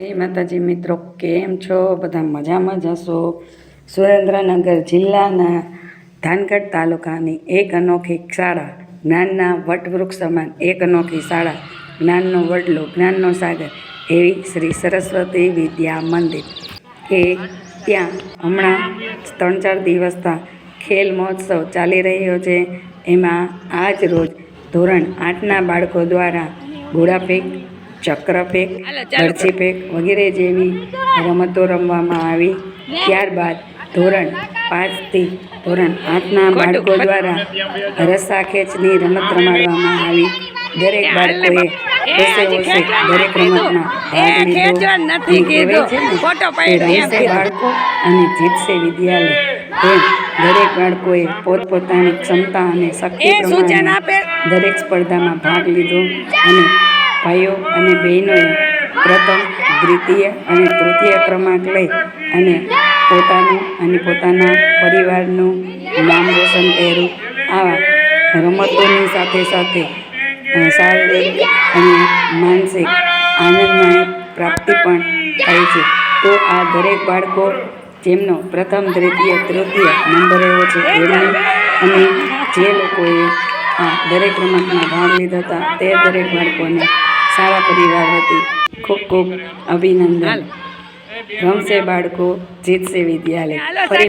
જય માતાજી મિત્રો, કેમ છો? બધા મજામાં જ હશો. સુરેન્દ્રનગર જિલ્લાના ધાનગઢ તાલુકાની એક અનોખી શાળા, જ્ઞાનના વટવૃક્ષ સમાન એક અનોખી શાળા, જ્ઞાનનો વડલો, જ્ઞાનનો સાગર એવી શ્રી સરસ્વતી વિદ્યા મંદિર એ ત્યાં હમણાં 3-4 દિવસથી ખેલ મહોત્સવ ચાલી રહ્યો છે. એમાં આજ રોજ ધોરણ 8ના બાળકો દ્વારા ગોળા ફેંક, ચક્ર ફેંક, બરછી ફેંક વગેરે જેવી રમતો રમવામાં આવી. ત્યારબાદ ધોરણ 5થી ધોરણ 8ના બાળકો દ્વારા રસ્સા ખેંચની રમત રમાડવામાં આવી. દરેક બાળકોએ હોશે દરેક રમતમાં ભાગ લીધો. રમશે બાળકો અને જીતશે વિદ્યાલય એમ દરેક બાળકોએ પોતપોતાની ક્ષમતા અને શક્તિ પ્રમાણે દરેક સ્પર્ધામાં ભાગ લીધો અને ભાઈઓ અને બહેનોએ પ્રથમ, દ્વિતીય અને તૃતીય ક્રમાંક લઈ અને પોતાનું અને પોતાના પરિવારનું નામ રોશન કર્યું. આવા રમતોની સાથે સાથે શારીરિક અને માનસિક આનંદની પ્રાપ્તિ પણ થાય છે. તો આ દરેક બાળકો જેમનો પ્રથમ, દ્વિતીય, તૃતીય નંબર આવ્યો છે એમની અને જે લોકોએ આ દરેક રમતમાં ભાગ લીધા હતા તે દરેક બાળકોને સારા પરિવાર વતી ખૂબ ખૂબ અભિનંદન. રમશે બાળકો, જીતશે વિદ્યાલય.